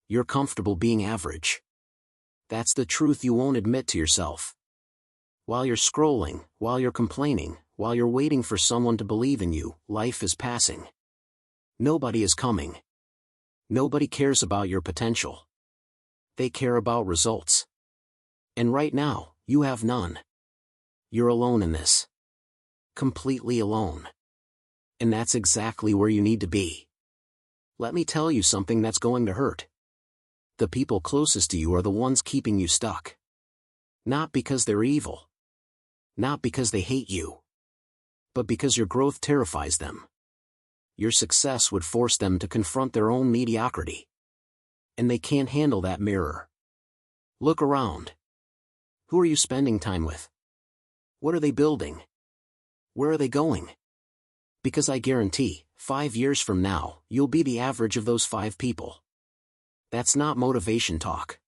You're comfortable being average. That's the truth you won't admit to yourself. While you're scrolling, while you're complaining, while you're waiting for someone to believe in you, life is passing. Nobody is coming. Nobody cares about your potential. They care about results. And right now, you have none. You're alone in this. Completely alone. And that's exactly where you need to be. Let me tell you something that's going to hurt. The people closest to you are the ones keeping you stuck. Not because they're evil. Not because they hate you. But because your growth terrifies them. Your success would force them to confront their own mediocrity. And they can't handle that mirror. Look around. Who are you spending time with? What are they building? Where are they going? Because I guarantee, 5 years from now, you'll be the average of those 5 people. That's not motivation talk.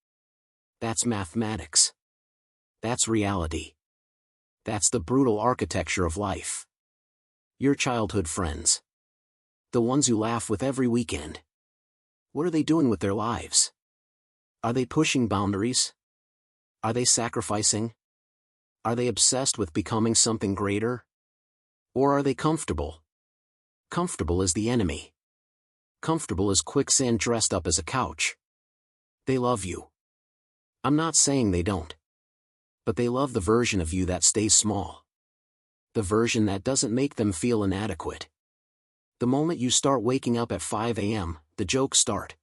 That's mathematics. That's reality. That's the brutal architecture of life. Your childhood friends. The ones you laugh with every weekend. What are they doing with their lives? Are they pushing boundaries? Are they sacrificing? Are they obsessed with becoming something greater? Or are they comfortable? Comfortable is the enemy. Comfortable as quicksand dressed up as a couch. They love you. I'm not saying they don't. But they love the version of you that stays small. The version that doesn't make them feel inadequate. The moment you start waking up at 5 a.m., the jokes start.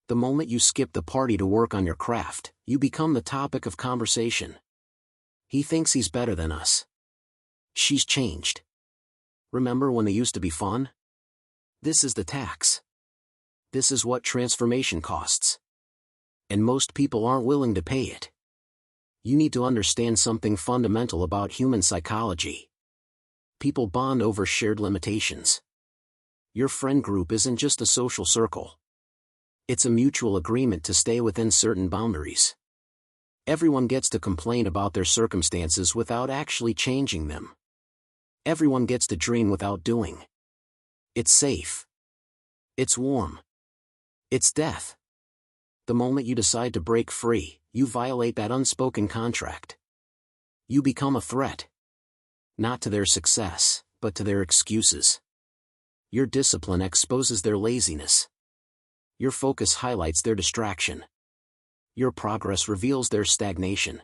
The moment you skip the party to work on your craft, you become the topic of conversation. He thinks he's better than us. She's changed. Remember when they used to be fun? This is the tax. This is what transformation costs. And most people aren't willing to pay it. You need to understand something fundamental about human psychology. People bond over shared limitations. Your friend group isn't just a social circle. It's a mutual agreement to stay within certain boundaries. Everyone gets to complain about their circumstances without actually changing them. Everyone gets to dream without doing. It's safe. It's warm. It's death. The moment you decide to break free, you violate that unspoken contract. You become a threat. Not to their success, but to their excuses. Your discipline exposes their laziness. Your focus highlights their distraction. Your progress reveals their stagnation.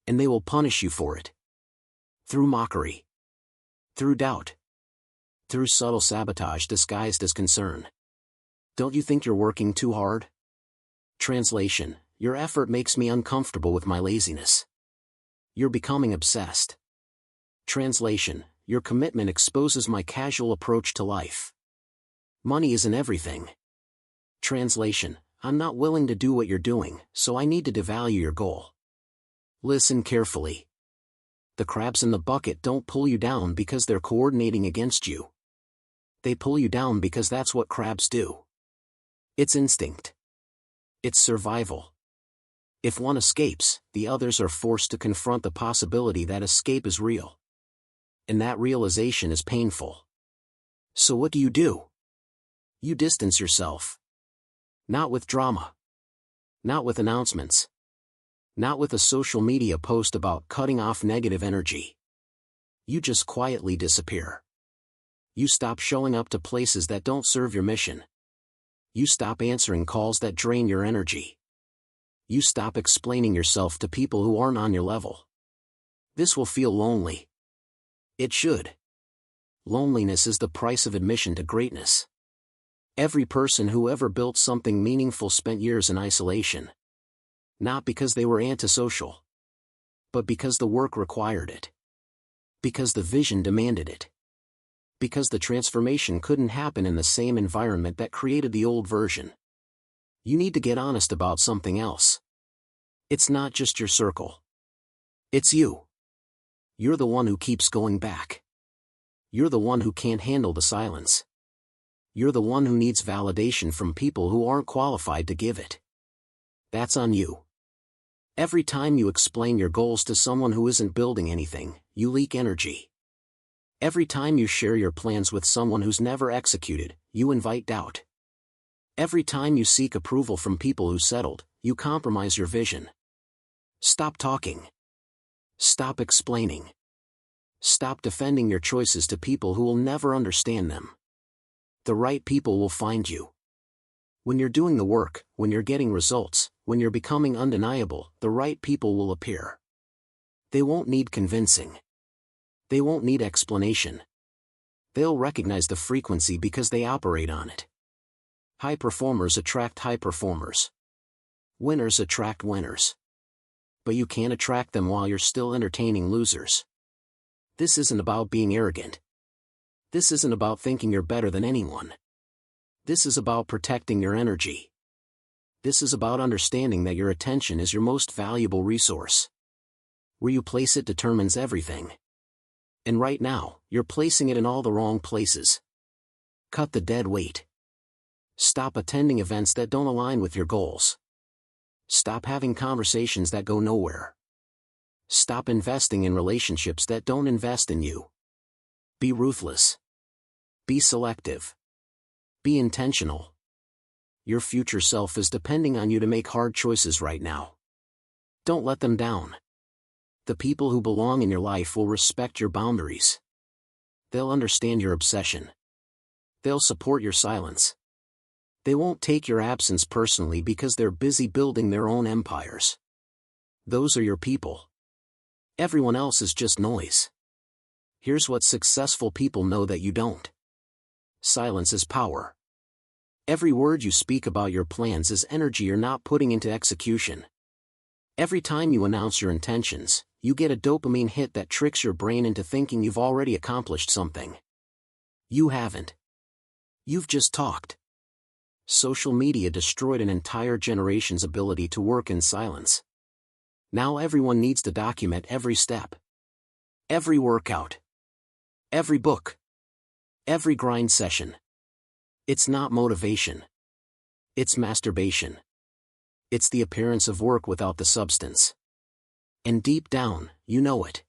And they will punish you for it. Through mockery. Through doubt. Through subtle sabotage disguised as concern. Don't you think you're working too hard? Translation: your effort makes me uncomfortable with my laziness. You're becoming obsessed. Translation: your commitment exposes my casual approach to life. Money isn't everything. Translation: I'm not willing to do what you're doing, so I need to devalue your goal. Listen carefully. The crabs in the bucket don't pull you down because they're coordinating against you. They pull you down because that's what crabs do. It's instinct. It's survival. If one escapes, the others are forced to confront the possibility that escape is real. And that realization is painful. So what do? You distance yourself. Not with drama. Not with announcements. Not with a social media post about cutting off negative energy. You just quietly disappear. You stop showing up to places that don't serve your mission. You stop answering calls that drain your energy. You stop explaining yourself to people who aren't on your level. This will feel lonely. It should. Loneliness is the price of admission to greatness. Every person who ever built something meaningful spent years in isolation. Not because they were antisocial. But because the work required it. Because the vision demanded it. Because the transformation couldn't happen in the same environment that created the old version. You need to get honest about something else. It's not just your circle. It's you. You're the one who keeps going back. You're the one who can't handle the silence. You're the one who needs validation from people who aren't qualified to give it. That's on you. Every time you explain your goals to someone who isn't building anything, you leak energy. Every time you share your plans with someone who's never executed, you invite doubt. Every time you seek approval from people who settled, you compromise your vision. Stop talking. Stop explaining. Stop defending your choices to people who will never understand them. The right people will find you. When you're doing the work, when you're getting results, when you're becoming undeniable, the right people will appear. They won't need convincing. They won't need explanation. They'll recognize the frequency because they operate on it. High performers attract high performers. Winners attract winners. But you can't attract them while you're still entertaining losers. This isn't about being arrogant. This isn't about thinking you're better than anyone. This is about protecting your energy. This is about understanding that your attention is your most valuable resource. Where you place it determines everything. And right now, you're placing it in all the wrong places. Cut the dead weight. Stop attending events that don't align with your goals. Stop having conversations that go nowhere. Stop investing in relationships that don't invest in you. Be ruthless. Be selective. Be intentional. Your future self is depending on you to make hard choices right now. Don't let them down. The people who belong in your life will respect your boundaries. They'll understand your obsession. They'll support your silence. They won't take your absence personally because they're busy building their own empires. Those are your people. Everyone else is just noise. Here's what successful people know that you don't. Silence is power. Every word you speak about your plans is energy you're not putting into execution. Every time you announce your intentions, you get a dopamine hit that tricks your brain into thinking you've already accomplished something. You haven't. You've just talked. Social media destroyed an entire generation's ability to work in silence. Now everyone needs to document every step. Every workout. Every book. Every grind session. It's not motivation. It's masturbation. It's the appearance of work without the substance. And deep down, you know it.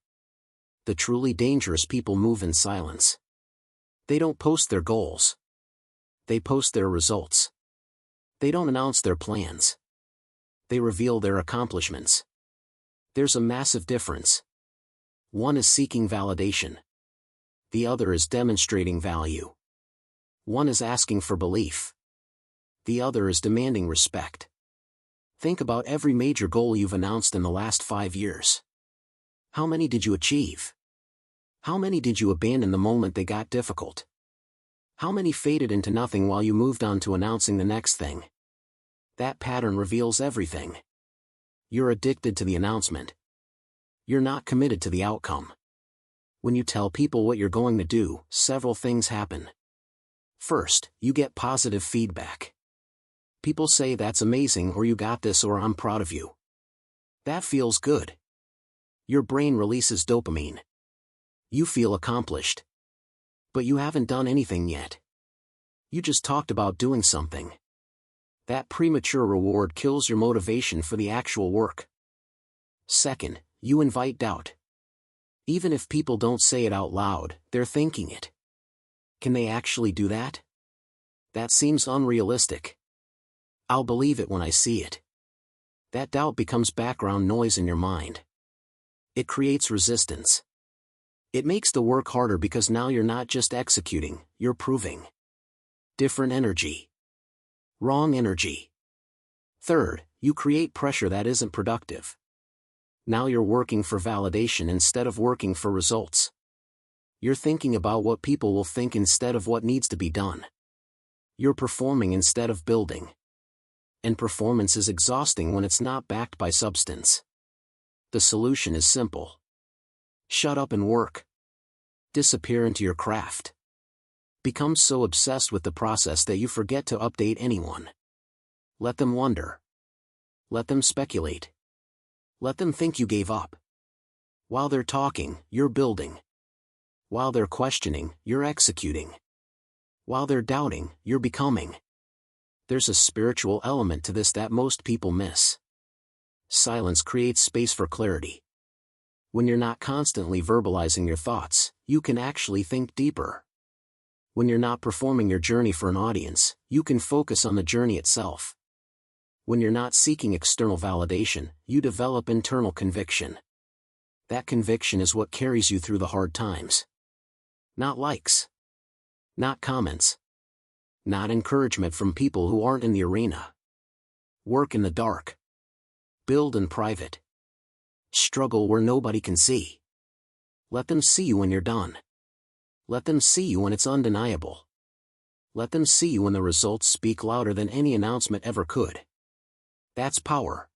The truly dangerous people move in silence. They don't post their goals. They post their results. They don't announce their plans. They reveal their accomplishments. There's a massive difference. One is seeking validation. The other is demonstrating value. One is asking for belief. The other is demanding respect. Think about every major goal you've announced in the last 5 years. How many did you achieve? How many did you abandon the moment they got difficult? How many faded into nothing while you moved on to announcing the next thing? That pattern reveals everything. You're addicted to the announcement. You're not committed to the outcome. When you tell people what you're going to do, several things happen. First, you get positive feedback. People say that's amazing or you got this or I'm proud of you. That feels good. Your brain releases dopamine. You feel accomplished. But you haven't done anything yet. You just talked about doing something. That premature reward kills your motivation for the actual work. Second, you invite doubt. Even if people don't say it out loud, they're thinking it. Can they actually do that? That seems unrealistic. I'll believe it when I see it. That doubt becomes background noise in your mind. It creates resistance. It makes the work harder because now you're not just executing, you're proving. Different energy. Wrong energy. Third, you create pressure that isn't productive. Now you're working for validation instead of working for results. You're thinking about what people will think instead of what needs to be done. You're performing instead of building. And performance is exhausting when it's not backed by substance. The solution is simple. Shut up and work. Disappear into your craft. Become so obsessed with the process that you forget to update anyone. Let them wonder. Let them speculate. Let them think you gave up. While they're talking, you're building. While they're questioning, you're executing. While they're doubting, you're becoming. There's a spiritual element to this that most people miss. Silence creates space for clarity. When you're not constantly verbalizing your thoughts, you can actually think deeper. When you're not performing your journey for an audience, you can focus on the journey itself. When you're not seeking external validation, you develop internal conviction. That conviction is what carries you through the hard times. Not likes. Not comments. Not encouragement from people who aren't in the arena. Work in the dark. Build in private. Struggle where nobody can see. Let them see you when you're done. Let them see you when it's undeniable. Let them see you when the results speak louder than any announcement ever could. That's power.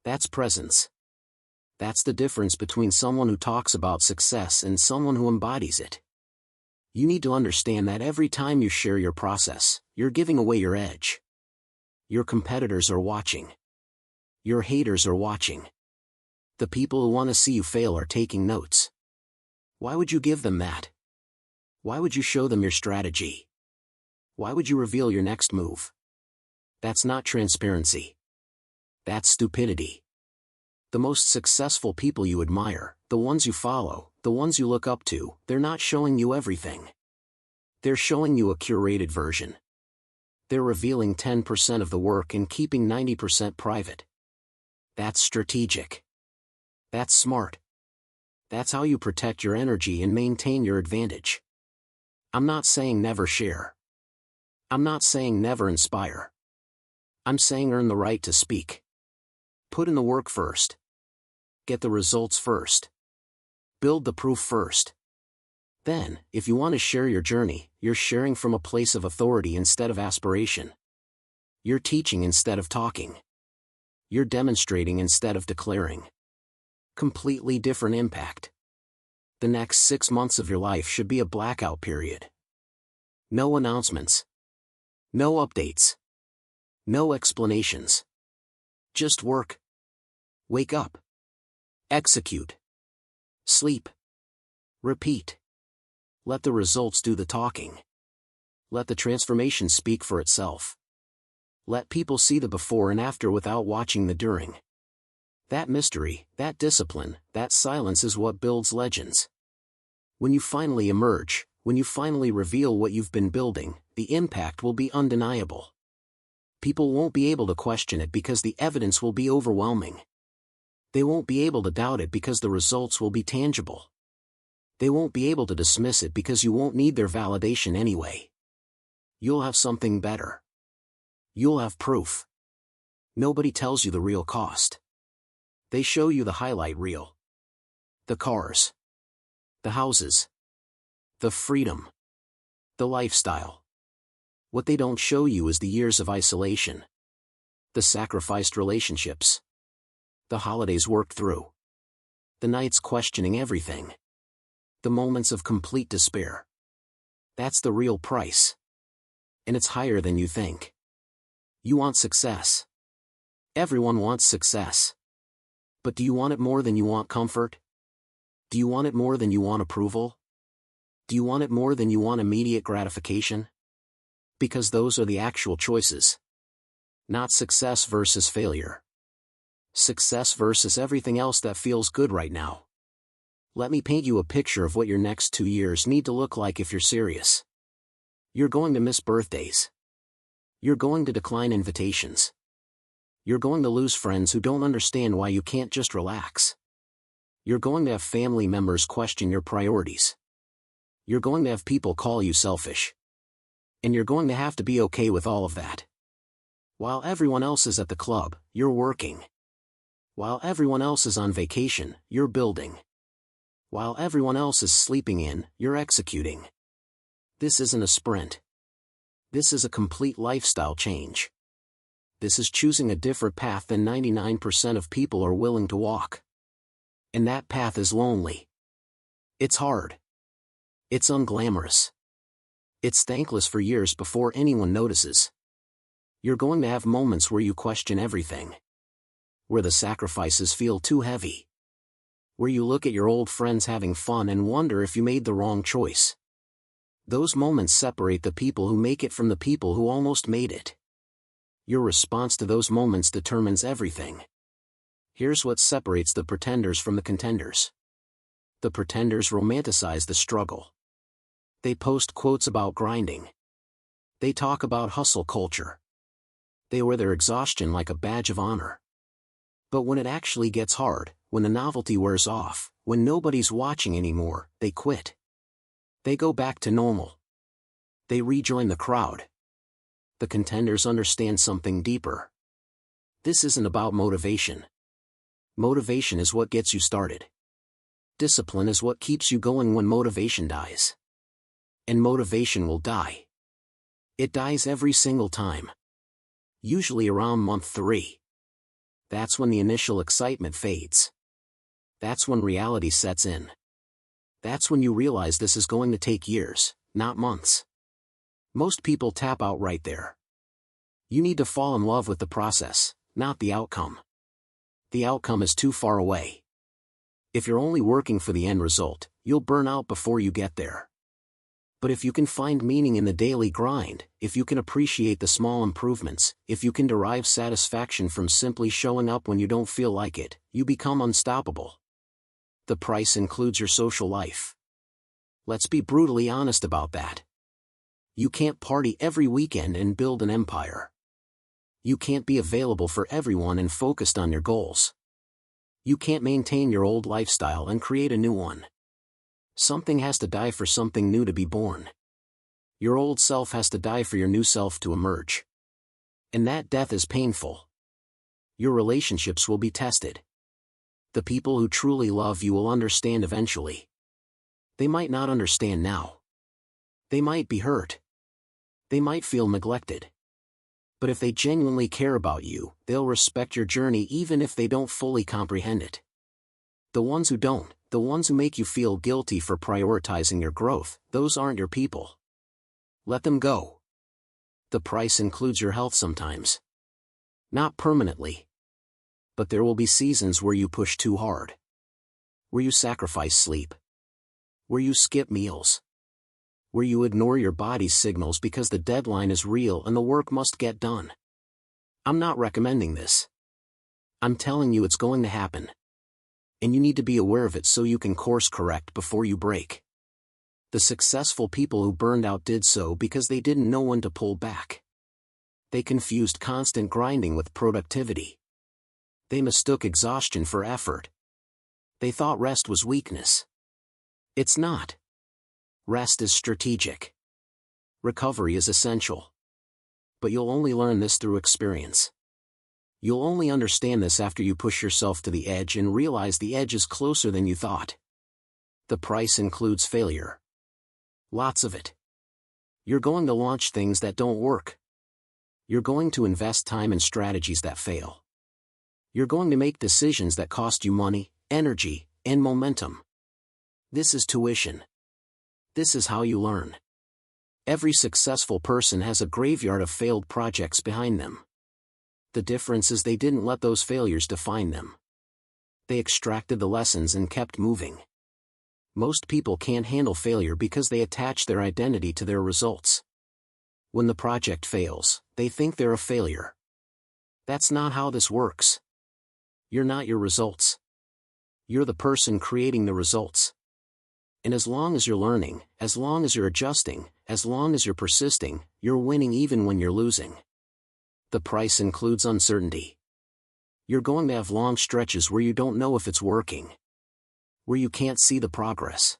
That's presence. That's the difference between someone who talks about success and someone who embodies it. You need to understand that every time you share your process, you're giving away your edge. Your competitors are watching. Your haters are watching. The people who want to see you fail are taking notes. Why would you give them that? Why would you show them your strategy? Why would you reveal your next move? That's not transparency. That's stupidity. The most successful people you admire, the ones you follow, the ones you look up to, they're not showing you everything. They're showing you a curated version. They're revealing 10% of the work and keeping 90% private. That's strategic. That's smart. That's how you protect your energy and maintain your advantage. I'm not saying never share. I'm not saying never inspire. I'm saying earn the right to speak. Put in the work first. Get the results first. Build the proof first. Then, if you want to share your journey, you're sharing from a place of authority instead of aspiration. You're teaching instead of talking. You're demonstrating instead of declaring. Completely different impact. The next 6 months of your life should be a blackout period. No announcements. No updates. No explanations. Just work. Wake up. Execute. Sleep. Repeat. Let the results do the talking. Let the transformation speak for itself. Let people see the before and after without watching the during. That mystery, that discipline, that silence is what builds legends. When you finally emerge, when you finally reveal what you've been building, the impact will be undeniable. People won't be able to question it because the evidence will be overwhelming. They won't be able to doubt it because the results will be tangible. They won't be able to dismiss it because you won't need their validation anyway. You'll have something better. You'll have proof. Nobody tells you the real cost. They show you the highlight reel. The cars. The houses. The freedom. The lifestyle. What they don't show you is the years of isolation. The sacrificed relationships. The holidays worked through. The nights questioning everything. The moments of complete despair. That's the real price. And it's higher than you think. You want success. Everyone wants success. But do you want it more than you want comfort? Do you want it more than you want approval? Do you want it more than you want immediate gratification? Because those are the actual choices. Not success versus failure. Success versus everything else that feels good right now. Let me paint you a picture of what your next 2 years need to look like if you're serious. You're going to miss birthdays. You're going to decline invitations. You're going to lose friends who don't understand why you can't just relax. You're going to have family members question your priorities. You're going to have people call you selfish. And you're going to have to be okay with all of that. While everyone else is at the club, you're working. While everyone else is on vacation, you're building. While everyone else is sleeping in, you're executing. This isn't a sprint. This is a complete lifestyle change. This is choosing a different path than 99% of people are willing to walk. And that path is lonely. It's hard. It's unglamorous. It's thankless for years before anyone notices. You're going to have moments where you question everything. Where the sacrifices feel too heavy. Where you look at your old friends having fun and wonder if you made the wrong choice. Those moments separate the people who make it from the people who almost made it. Your response to those moments determines everything. Here's what separates the pretenders from the contenders. The pretenders romanticize the struggle. They post quotes about grinding. They talk about hustle culture. They wear their exhaustion like a badge of honor. But when it actually gets hard, when the novelty wears off, when nobody's watching anymore, they quit. They go back to normal. They rejoin the crowd. The contenders understand something deeper. This isn't about motivation. Motivation is what gets you started. Discipline is what keeps you going when motivation dies. And motivation will die. It dies every single time. Usually around month 3. That's when the initial excitement fades. That's when reality sets in. That's when you realize this is going to take years, not months. Most people tap out right there. You need to fall in love with the process, not the outcome. The outcome is too far away. If you're only working for the end result, you'll burn out before you get there. But if you can find meaning in the daily grind, if you can appreciate the small improvements, if you can derive satisfaction from simply showing up when you don't feel like it, you become unstoppable. The price includes your social life. Let's be brutally honest about that. You can't party every weekend and build an empire. You can't be available for everyone and focused on your goals. You can't maintain your old lifestyle and create a new one. Something has to die for something new to be born. Your old self has to die for your new self to emerge. And that death is painful. Your relationships will be tested. The people who truly love you will understand eventually. They might not understand now. They might be hurt. They might feel neglected. But if they genuinely care about you, they'll respect your journey even if they don't fully comprehend it. The ones who don't, the ones who make you feel guilty for prioritizing your growth, those aren't your people. Let them go. The price includes your health sometimes. Not permanently. But there will be seasons where you push too hard. Where you sacrifice sleep. Where you skip meals. Where you ignore your body's signals because the deadline is real and the work must get done. I'm not recommending this. I'm telling you it's going to happen. And you need to be aware of it so you can course correct before you break. The successful people who burned out did so because they didn't know when to pull back. They confused constant grinding with productivity. They mistook exhaustion for effort. They thought rest was weakness. It's not. Rest is strategic. Recovery is essential. But you'll only learn this through experience. You'll only understand this after you push yourself to the edge and realize the edge is closer than you thought. The price includes failure. Lots of it. You're going to launch things that don't work. You're going to invest time in strategies that fail. You're going to make decisions that cost you money, energy, and momentum. This is tuition. This is how you learn. Every successful person has a graveyard of failed projects behind them. The difference is they didn't let those failures define them. They extracted the lessons and kept moving. Most people can't handle failure because they attach their identity to their results. When the project fails, they think they're a failure. That's not how this works. You're not your results. You're the person creating the results. And as long as you're learning, as long as you're adjusting, as long as you're persisting, you're winning even when you're losing. The price includes uncertainty. You're going to have long stretches where you don't know if it's working. Where you can't see the progress.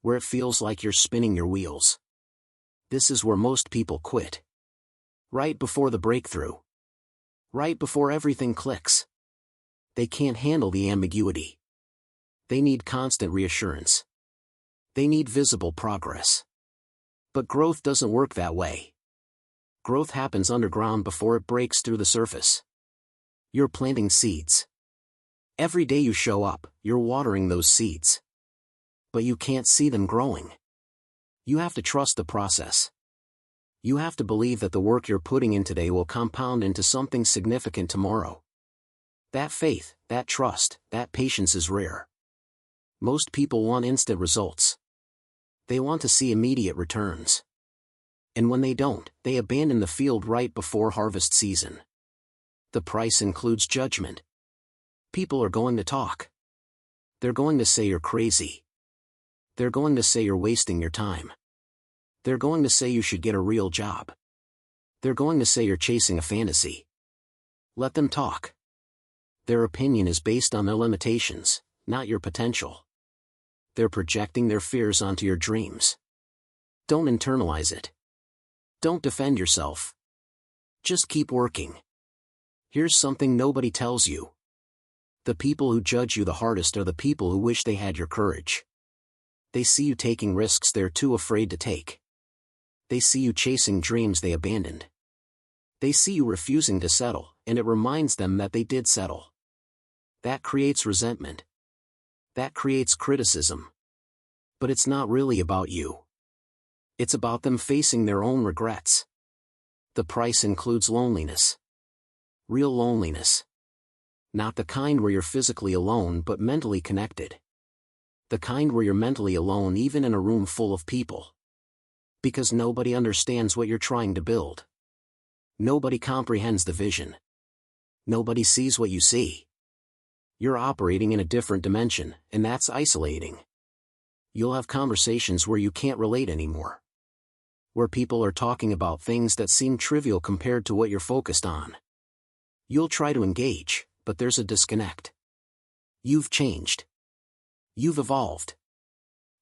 Where it feels like you're spinning your wheels. This is where most people quit. Right before the breakthrough. Right before everything clicks. They can't handle the ambiguity. They need constant reassurance. They need visible progress. But growth doesn't work that way. Growth happens underground before it breaks through the surface. You're planting seeds. Every day you show up, you're watering those seeds. But you can't see them growing. You have to trust the process. You have to believe that the work you're putting in today will compound into something significant tomorrow. That faith, that trust, that patience is rare. Most people want instant results. They want to see immediate returns. And when they don't, they abandon the field right before harvest season. The price includes judgment. People are going to talk. They're going to say you're crazy. They're going to say you're wasting your time. They're going to say you should get a real job. They're going to say you're chasing a fantasy. Let them talk. Their opinion is based on their limitations, not your potential. They're projecting their fears onto your dreams. Don't internalize it. Don't defend yourself. Just keep working. Here's something nobody tells you. The people who judge you the hardest are the people who wish they had your courage. They see you taking risks they're too afraid to take. They see you chasing dreams they abandoned. They see you refusing to settle, and it reminds them that they did settle. That creates resentment. That creates criticism. But it's not really about you. It's about them facing their own regrets. The price includes loneliness. Real loneliness. Not the kind where you're physically alone but mentally connected. The kind where you're mentally alone even in a room full of people. Because nobody understands what you're trying to build. Nobody comprehends the vision. Nobody sees what you see. You're operating in a different dimension, and that's isolating. You'll have conversations where you can't relate anymore. Where people are talking about things that seem trivial compared to what you're focused on. You'll try to engage, but there's a disconnect. You've changed. You've evolved.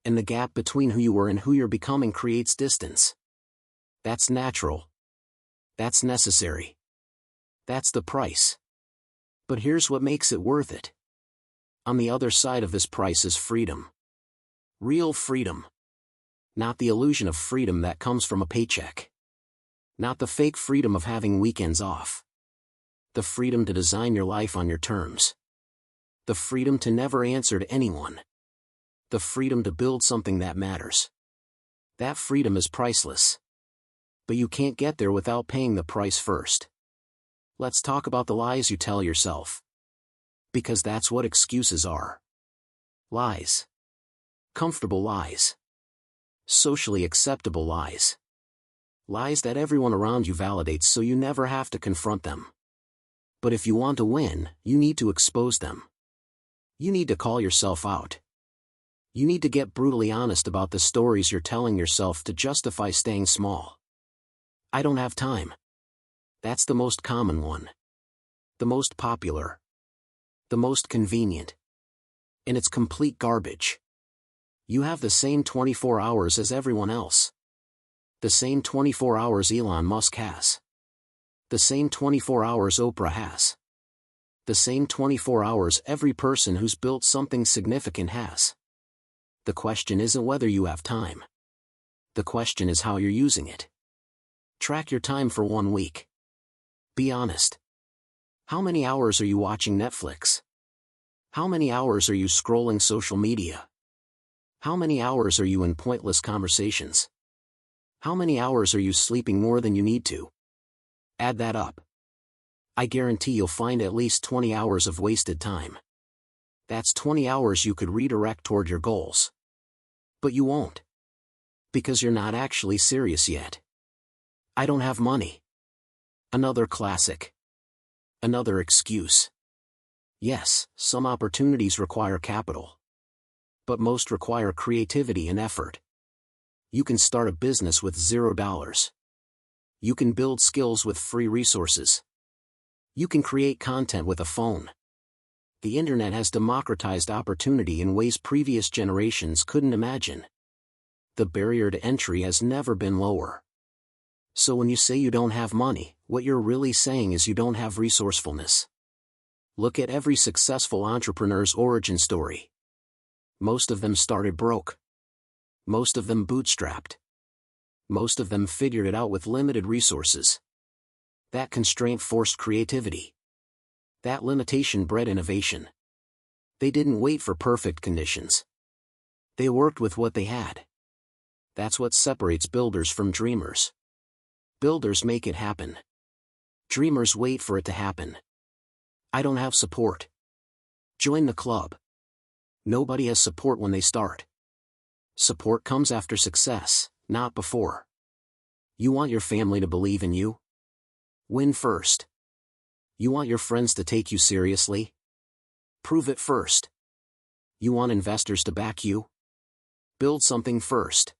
And the gap between who you were and who you're becoming creates distance. That's natural. That's necessary. That's the price. But here's what makes it worth it. On the other side of this price is freedom. Real freedom. Not the illusion of freedom that comes from a paycheck. Not the fake freedom of having weekends off. The freedom to design your life on your terms. The freedom to never answer to anyone. The freedom to build something that matters. That freedom is priceless. But you can't get there without paying the price first. Let's talk about the lies you tell yourself. Because that's what excuses are. Lies. Comfortable lies. Socially acceptable lies. Lies that everyone around you validates so you never have to confront them. But if you want to win, you need to expose them. You need to call yourself out. You need to get brutally honest about the stories you're telling yourself to justify staying small. I don't have time. That's the most common one. The most popular. The most convenient. And it's complete garbage. You have the same 24 hours as everyone else. The same 24 hours Elon Musk has. The same 24 hours Oprah has. The same 24 hours every person who's built something significant has. The question isn't whether you have time. The question is how you're using it. Track your time for 1 week. Be honest. How many hours are you watching Netflix? How many hours are you scrolling social media? How many hours are you in pointless conversations? How many hours are you sleeping more than you need to? Add that up. I guarantee you'll find at least 20 hours of wasted time. That's 20 hours you could redirect toward your goals. But you won't. Because you're not actually serious yet. I don't have money. Another classic. Another excuse. Yes, some opportunities require capital. But most require creativity and effort. You can start a business with $0. You can build skills with free resources. You can create content with a phone. The internet has democratized opportunity in ways previous generations couldn't imagine. The barrier to entry has never been lower. So when you say you don't have money, what you're really saying is you don't have resourcefulness. Look at every successful entrepreneur's origin story. Most of them started broke. Most of them bootstrapped. Most of them figured it out with limited resources. That constraint forced creativity. That limitation bred innovation. They didn't wait for perfect conditions. They worked with what they had. That's what separates builders from dreamers. Builders make it happen. Dreamers wait for it to happen. I don't have support. Join the club. Nobody has support when they start. Support comes after success, not before. You want your family to believe in you? Win first. You want your friends to take you seriously? Prove it first. You want investors to back you? Build something first.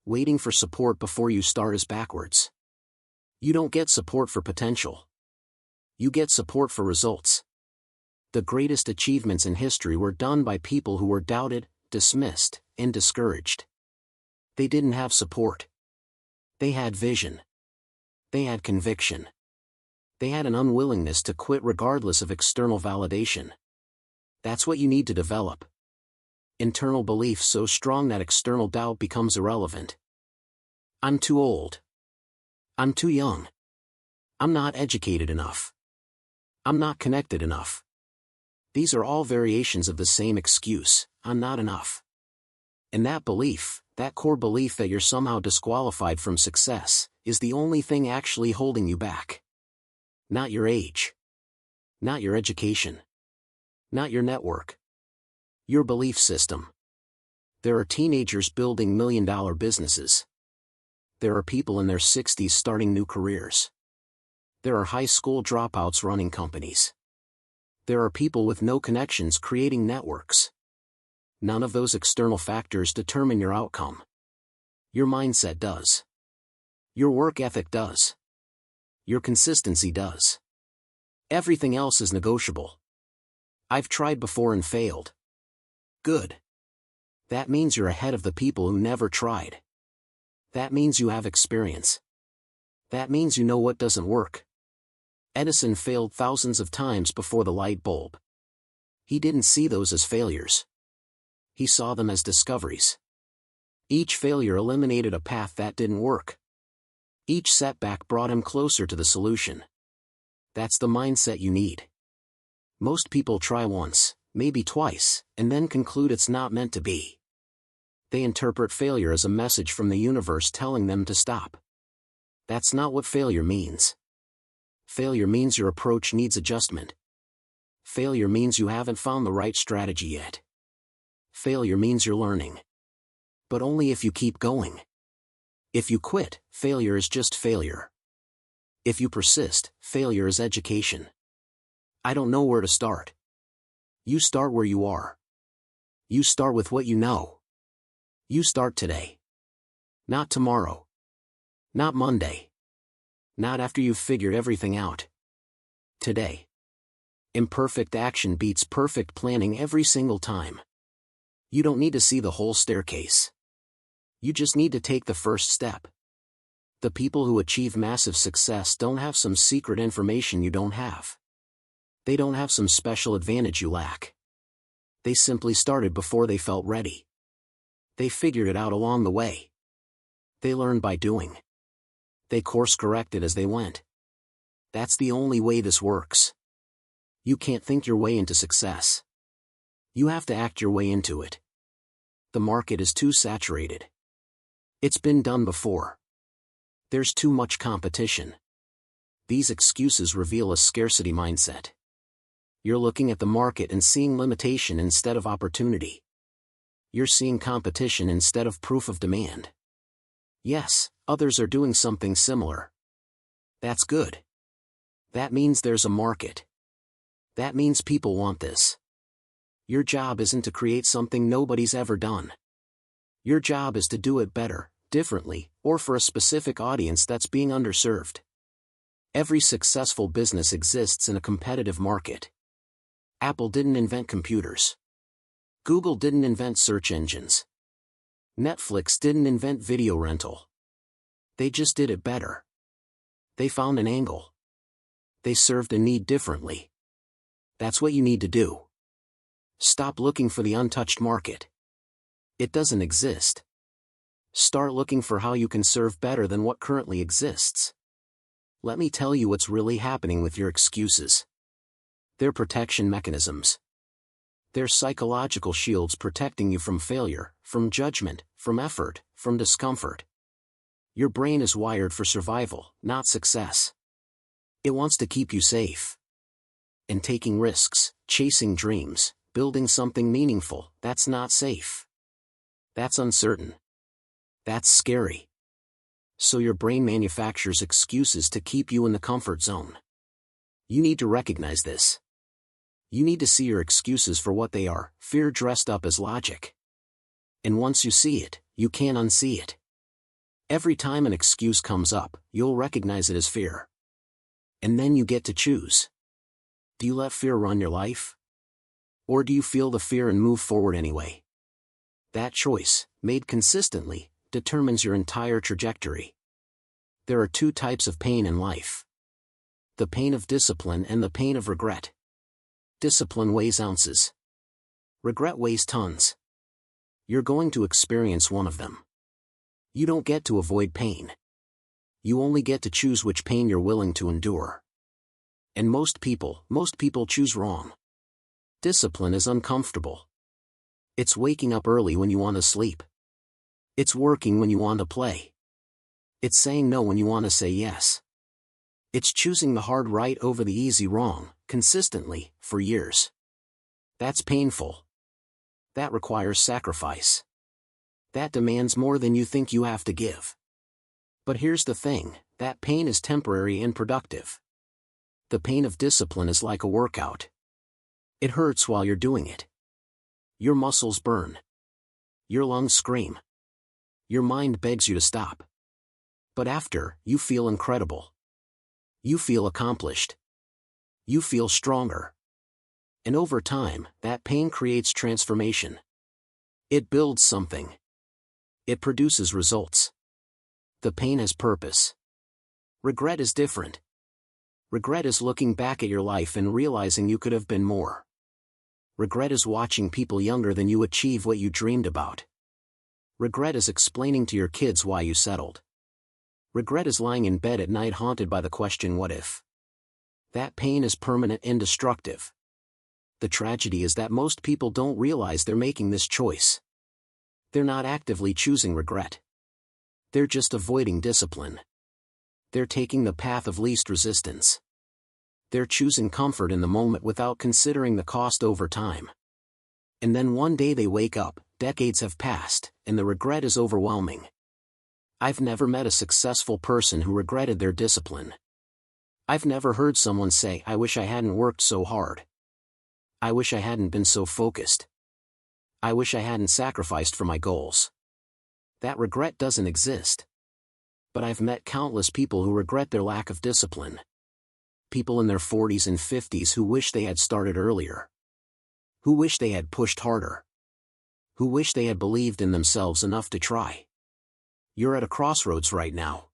Waiting for support before you start is backwards. You don't get support for potential. You get support for results. The greatest achievements in history were done by people who were doubted, dismissed, and discouraged. They didn't have support. They had vision. They had conviction. They had an unwillingness to quit regardless of external validation. That's what you need to develop. Internal belief so strong that external doubt becomes irrelevant. I'm too old. I'm too young. I'm not educated enough. I'm not connected enough. These are all variations of the same excuse, I'm not enough. And that belief, that core belief that you're somehow disqualified from success, is the only thing actually holding you back. Not your age. Not your education. Not your network. Your belief system. There are teenagers building million-dollar businesses. There are people in their 60s starting new careers. There are high school dropouts running companies. There are people with no connections creating networks. None of those external factors determine your outcome. Your mindset does. Your work ethic does. Your consistency does. Everything else is negotiable. I've tried before and failed. Good. That means you're ahead of the people who never tried. That means you have experience. That means you know what doesn't work. Edison failed thousands of times before the light bulb. He didn't see those as failures. He saw them as discoveries. Each failure eliminated a path that didn't work. Each setback brought him closer to the solution. That's the mindset you need. Most people try once, maybe twice, and then conclude it's not meant to be. They interpret failure as a message from the universe telling them to stop. That's not what failure means. Failure means your approach needs adjustment. Failure means you haven't found the right strategy yet. Failure means you're learning. But only if you keep going. If you quit, failure is just failure. If you persist, failure is education. I don't know where to start. You start where you are. You start with what you know. You start today. Not tomorrow. Not Monday. Not after you've figured everything out. Today. Imperfect action beats perfect planning every single time. You don't need to see the whole staircase. You just need to take the first step. The people who achieve massive success don't have some secret information you don't have. They don't have some special advantage you lack. They simply started before they felt ready. They figured it out along the way. They learned by doing. They course-corrected as they went. That's the only way this works. You can't think your way into success. You have to act your way into it. The market is too saturated. It's been done before. There's too much competition. These excuses reveal a scarcity mindset. You're looking at the market and seeing limitation instead of opportunity. You're seeing competition instead of proof of demand. Yes, others are doing something similar. That's good. That means there's a market. That means people want this. Your job isn't to create something nobody's ever done. Your job is to do it better, differently, or for a specific audience that's being underserved. Every successful business exists in a competitive market. Apple didn't invent computers. Google didn't invent search engines. Netflix didn't invent video rental. They just did it better. They found an angle. They served a need differently. That's what you need to do. Stop looking for the untouched market. It doesn't exist. Start looking for how you can serve better than what currently exists. Let me tell you what's really happening with your excuses. They're protection mechanisms. They're psychological shields protecting you from failure, from judgment, from effort, from discomfort. Your brain is wired for survival, not success. It wants to keep you safe. And taking risks, chasing dreams, building something meaningful, that's not safe. That's uncertain. That's scary. So your brain manufactures excuses to keep you in the comfort zone. You need to recognize this. You need to see your excuses for what they are, fear dressed up as logic. And once you see it, you can't unsee it. Every time an excuse comes up, you'll recognize it as fear. And then you get to choose. Do you let fear run your life? Or do you feel the fear and move forward anyway? That choice, made consistently, determines your entire trajectory. There are two types of pain in life: the pain of discipline and the pain of regret. Discipline weighs ounces. Regret weighs tons. You're going to experience one of them. You don't get to avoid pain. You only get to choose which pain you're willing to endure. And most people choose wrong. Discipline is uncomfortable. It's waking up early when you want to sleep. It's working when you want to play. It's saying no when you want to say yes. It's choosing the hard right over the easy wrong, consistently, for years. That's painful. That requires sacrifice. That demands more than you think you have to give. But here's the thing, that pain is temporary and productive. The pain of discipline is like a workout. It hurts while you're doing it. Your muscles burn. Your lungs scream. Your mind begs you to stop. But after, you feel incredible. You feel accomplished. You feel stronger. And over time, that pain creates transformation. It builds something. It produces results. The pain has purpose. Regret is different. Regret is looking back at your life and realizing you could have been more. Regret is watching people younger than you achieve what you dreamed about. Regret is explaining to your kids why you settled. Regret is lying in bed at night haunted by the question, what if? That pain is permanent and destructive. The tragedy is that most people don't realize they're making this choice. They're not actively choosing regret. They're just avoiding discipline. They're taking the path of least resistance. They're choosing comfort in the moment without considering the cost over time. And then one day they wake up, decades have passed, and the regret is overwhelming. I've never met a successful person who regretted their discipline. I've never heard someone say, I wish I hadn't worked so hard. I wish I hadn't been so focused. I wish I hadn't sacrificed for my goals. That regret doesn't exist. But I've met countless people who regret their lack of discipline. People in their 40s and 50s who wish they had started earlier. Who wish they had pushed harder. Who wish they had believed in themselves enough to try. You're at a crossroads right now.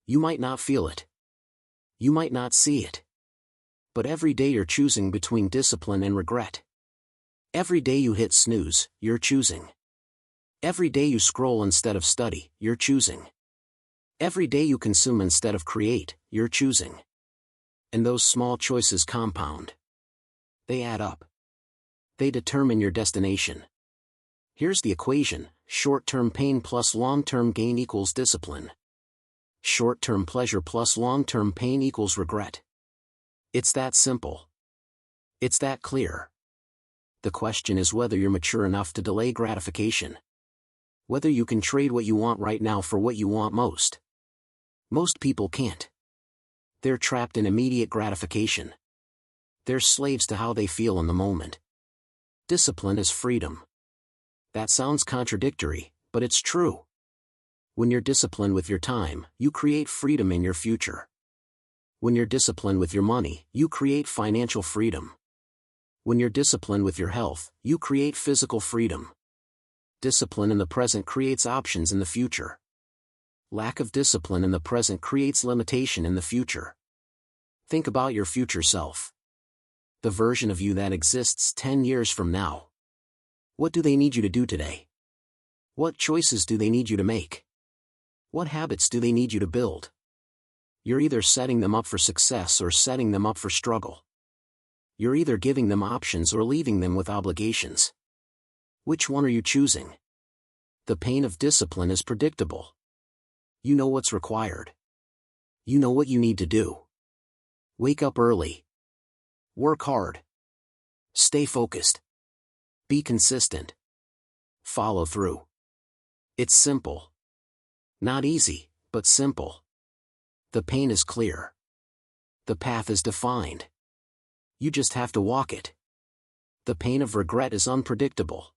You might not feel it. You might not see it. But every day you're choosing between discipline and regret. Every day you hit snooze, you're choosing. Every day you scroll instead of study, you're choosing. Every day you consume instead of create, you're choosing. And those small choices compound. They add up. They determine your destination. Here's the equation: short-term pain plus long-term gain equals discipline. Short-term pleasure plus long-term pain equals regret. It's that simple. It's that clear. The question is whether you're mature enough to delay gratification. Whether you can trade what you want right now for what you want most. Most people can't. They're trapped in immediate gratification. They're slaves to how they feel in the moment. Discipline is freedom. That sounds contradictory, but it's true. When you're disciplined with your time, you create freedom in your future. When you're disciplined with your money, you create financial freedom. When you're disciplined with your health, you create physical freedom. Discipline in the present creates options in the future. Lack of discipline in the present creates limitation in the future. Think about your future self. The version of you that exists 10 years from now. What do they need you to do today? What choices do they need you to make? What habits do they need you to build? You're either setting them up for success or setting them up for struggle. You're either giving them options or leaving them with obligations. Which one are you choosing? The pain of discipline is predictable. You know what's required. You know what you need to do. Wake up early. Work hard. Stay focused. Be consistent. Follow through. It's simple. Not easy, but simple. The pain is clear. The path is defined. You just have to walk it. The pain of regret is unpredictable.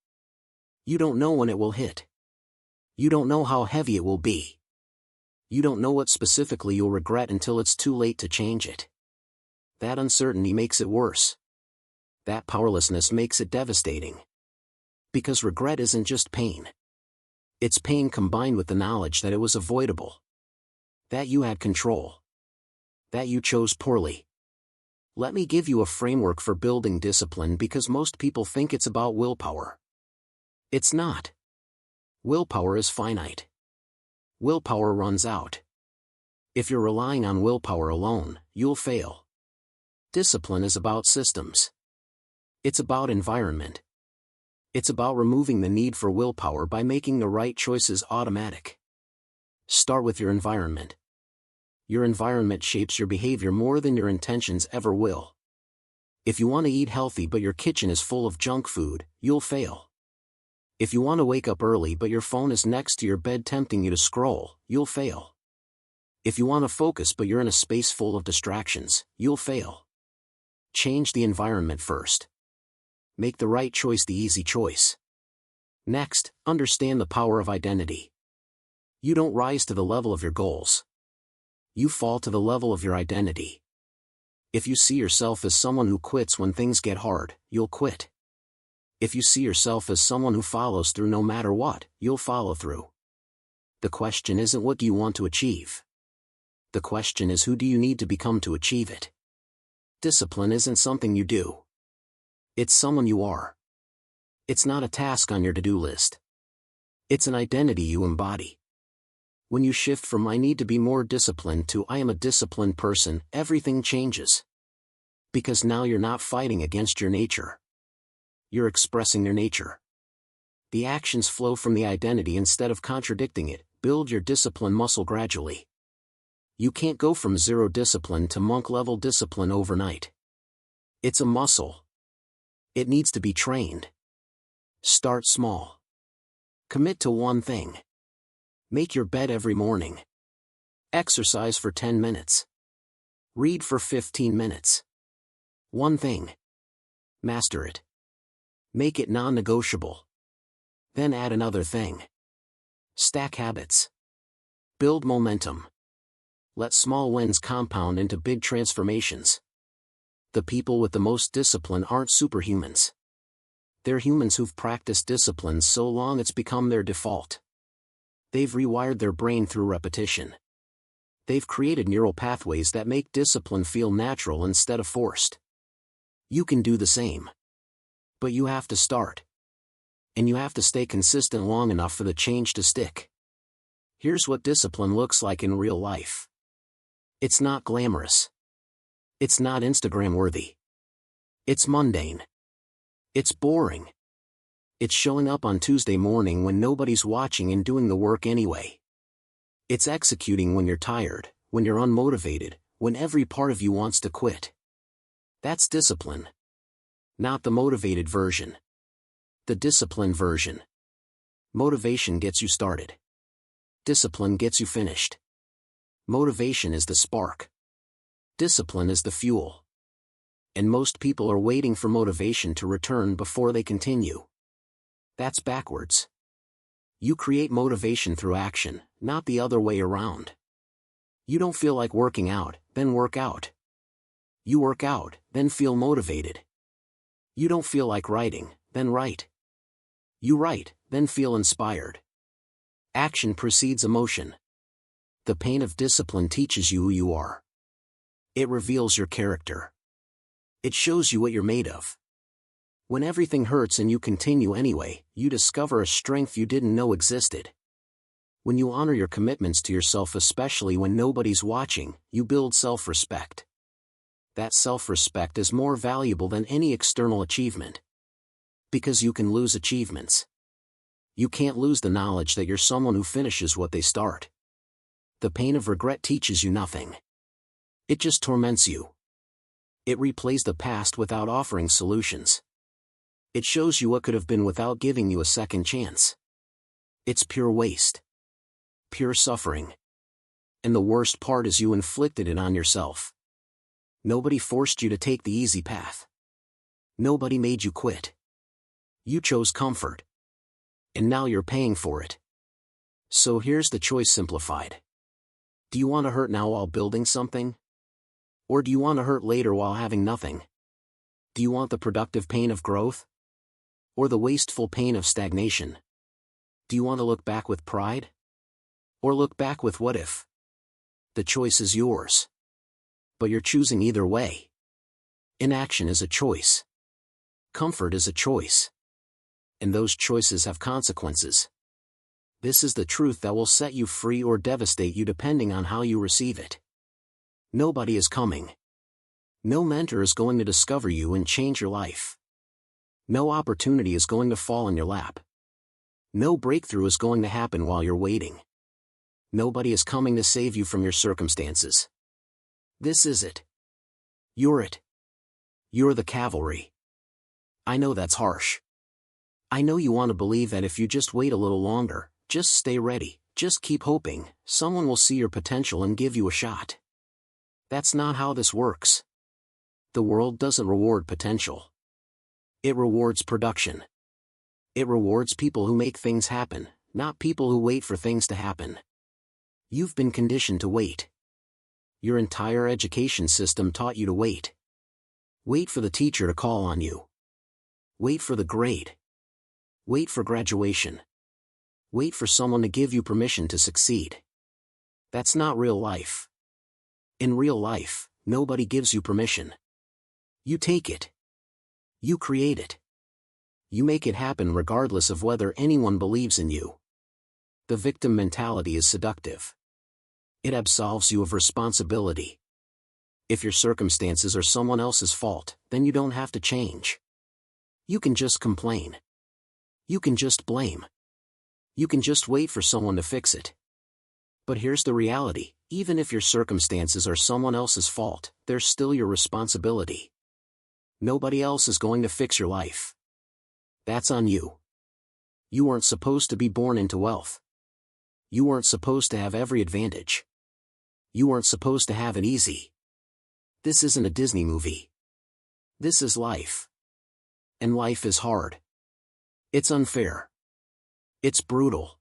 You don't know when it will hit. You don't know how heavy it will be. You don't know what specifically you'll regret until it's too late to change it. That uncertainty makes it worse. That powerlessness makes it devastating. Because regret isn't just pain. It's pain combined with the knowledge that it was avoidable. That you had control. That you chose poorly. Let me give you a framework for building discipline because most people think it's about willpower. It's not. Willpower is finite. Willpower runs out. If you're relying on willpower alone, you'll fail. Discipline is about systems. It's about environment. It's about removing the need for willpower by making the right choices automatic. Start with your environment. Your environment shapes your behavior more than your intentions ever will. If you want to eat healthy but your kitchen is full of junk food, you'll fail. If you want to wake up early but your phone is next to your bed tempting you to scroll, you'll fail. If you want to focus but you're in a space full of distractions, you'll fail. Change the environment first. Make the right choice the easy choice. Next, understand the power of identity. You don't rise to the level of your goals. You fall to the level of your identity. If you see yourself as someone who quits when things get hard, you'll quit. If you see yourself as someone who follows through no matter what, you'll follow through. The question isn't what do you want to achieve. The question is who do you need to become to achieve it. Discipline isn't something you do. It's someone you are. It's not a task on your to-do list. It's an identity you embody. When you shift from I need to be more disciplined to I am a disciplined person, everything changes. Because now you're not fighting against your nature. You're expressing your nature. The actions flow from the identity instead of contradicting it. Build your discipline muscle gradually. You can't go from zero discipline to monk-level discipline overnight. It's a muscle. It needs to be trained. Start small. Commit to one thing. Make your bed every morning. Exercise for 10 minutes. Read for 15 minutes. One thing. Master it. Make it non-negotiable. Then add another thing. Stack habits. Build momentum. Let small wins compound into big transformations. The people with the most discipline aren't superhumans. They're humans who've practiced discipline so long it's become their default. They've rewired their brain through repetition. They've created neural pathways that make discipline feel natural instead of forced. You can do the same. But you have to start. And you have to stay consistent long enough for the change to stick. Here's what discipline looks like in real life. It's not glamorous. It's not Instagram-worthy. It's mundane. It's boring. It's showing up on Tuesday morning when nobody's watching and doing the work anyway. It's executing when you're tired, when you're unmotivated, when every part of you wants to quit. That's discipline. Not the motivated version. The disciplined version. Motivation gets you started. Discipline gets you finished. Motivation is the spark. Discipline is the fuel. And most people are waiting for motivation to return before they continue. That's backwards. You create motivation through action, not the other way around. You don't feel like working out, then work out. You work out, then feel motivated. You don't feel like writing, then write. You write, then feel inspired. Action precedes emotion. The pain of discipline teaches you who you are. It reveals your character. It shows you what you're made of. When everything hurts and you continue anyway, you discover a strength you didn't know existed. When you honor your commitments to yourself, especially when nobody's watching, you build self-respect. That self-respect is more valuable than any external achievement. Because you can lose achievements. You can't lose the knowledge that you're someone who finishes what they start. The pain of regret teaches you nothing. It just torments you. It replays the past without offering solutions. It shows you what could have been without giving you a second chance. It's pure waste. Pure suffering. And the worst part is you inflicted it on yourself. Nobody forced you to take the easy path. Nobody made you quit. You chose comfort. And now you're paying for it. So here's the choice simplified. Do you want to hurt now while building something? Or do you want to hurt later while having nothing? Do you want the productive pain of growth? Or the wasteful pain of stagnation? Do you want to look back with pride? Or look back with what if? The choice is yours. But you're choosing either way. Inaction is a choice. Comfort is a choice. And those choices have consequences. This is the truth that will set you free or devastate you depending on how you receive it. Nobody is coming. No mentor is going to discover you and change your life. No opportunity is going to fall in your lap. No breakthrough is going to happen while you're waiting. Nobody is coming to save you from your circumstances. This is it. You're it. You're the cavalry. I know that's harsh. I know you want to believe that if you just wait a little longer, just stay ready, just keep hoping, someone will see your potential and give you a shot. That's not how this works. The world doesn't reward potential. It rewards production. It rewards people who make things happen, not people who wait for things to happen. You've been conditioned to wait. Your entire education system taught you to wait. Wait for the teacher to call on you. Wait for the grade. Wait for graduation. Wait for someone to give you permission to succeed. That's not real life. In real life, nobody gives you permission. You take it. You create it. You make it happen regardless of whether anyone believes in you. The victim mentality is seductive. It absolves you of responsibility. If your circumstances are someone else's fault, then you don't have to change. You can just complain. You can just blame. You can just wait for someone to fix it. But here's the reality, even if your circumstances are someone else's fault, they're still your responsibility. Nobody else is going to fix your life. That's on you. You weren't supposed to be born into wealth. You weren't supposed to have every advantage. You weren't supposed to have it easy. This isn't a Disney movie. This is life. And life is hard. It's unfair. It's brutal.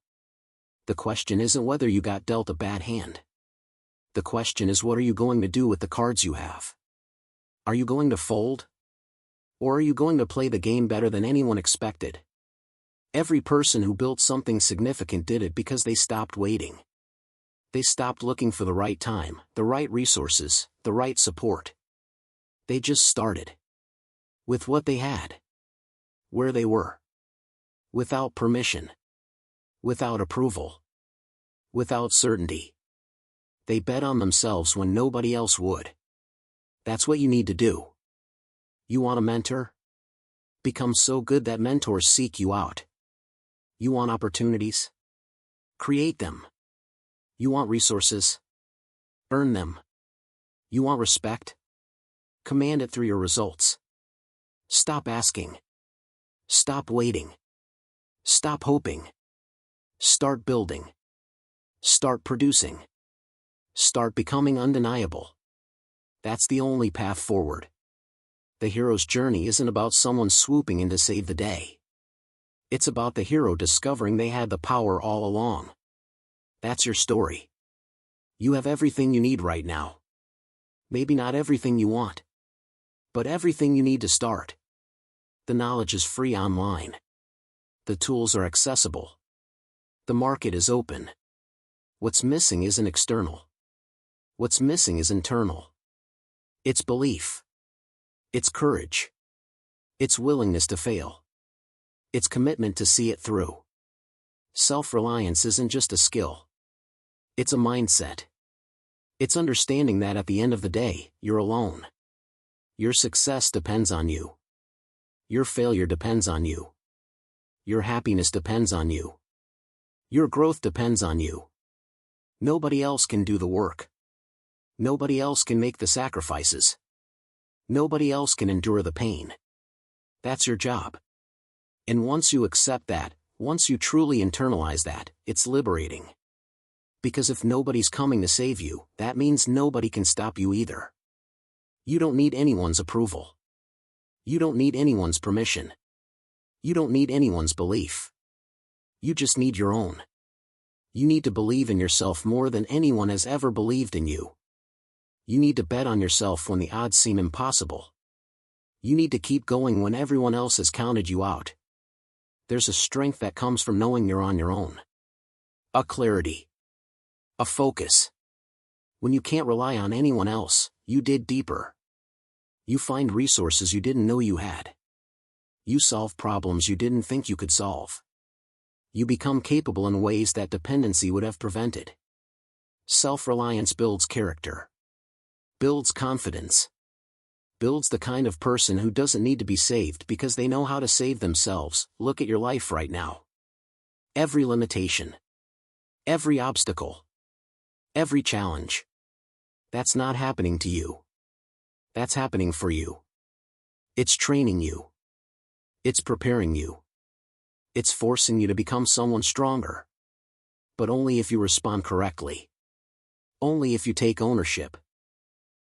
The question isn't whether you got dealt a bad hand. The question is, what are you going to do with the cards you have? Are you going to fold? Or are you going to play the game better than anyone expected? Every person who built something significant did it because they stopped waiting. They stopped looking for the right time, the right resources, the right support. They just started. With what they had. Where they were. Without permission. Without approval. Without certainty. They bet on themselves when nobody else would. That's what you need to do. You want a mentor? Become so good that mentors seek you out. You want opportunities? Create them. You want resources? Earn them. You want respect? Command it through your results. Stop asking. Stop waiting. Stop hoping. Start building. Start producing. Start becoming undeniable. That's the only path forward. The hero's journey isn't about someone swooping in to save the day. It's about the hero discovering they had the power all along. That's your story. You have everything you need right now. Maybe not everything you want. But everything you need to start. The knowledge is free online. The tools are accessible. The market is open. What's missing isn't external. What's missing is internal. It's belief. It's courage. It's willingness to fail. It's commitment to see it through. Self-reliance isn't just a skill. It's a mindset. It's understanding that at the end of the day, you're alone. Your success depends on you. Your failure depends on you. Your happiness depends on you. Your growth depends on you. Nobody else can do the work. Nobody else can make the sacrifices. Nobody else can endure the pain. That's your job. And once you accept that, once you truly internalize that, it's liberating. Because if nobody's coming to save you, that means nobody can stop you either. You don't need anyone's approval. You don't need anyone's permission. You don't need anyone's belief. You just need your own. You need to believe in yourself more than anyone has ever believed in you. You need to bet on yourself when the odds seem impossible. You need to keep going when everyone else has counted you out. There's a strength that comes from knowing you're on your own. A clarity. A focus. When you can't rely on anyone else, you dig deeper. You find resources you didn't know you had. You solve problems you didn't think you could solve. You become capable in ways that dependency would have prevented. Self-reliance builds character. Builds confidence. Builds the kind of person who doesn't need to be saved because they know how to save themselves. Look at your life right now. Every limitation. Every obstacle. Every challenge. That's not happening to you. That's happening for you. It's training you. It's preparing you. It's forcing you to become someone stronger. But only if you respond correctly. Only if you take ownership.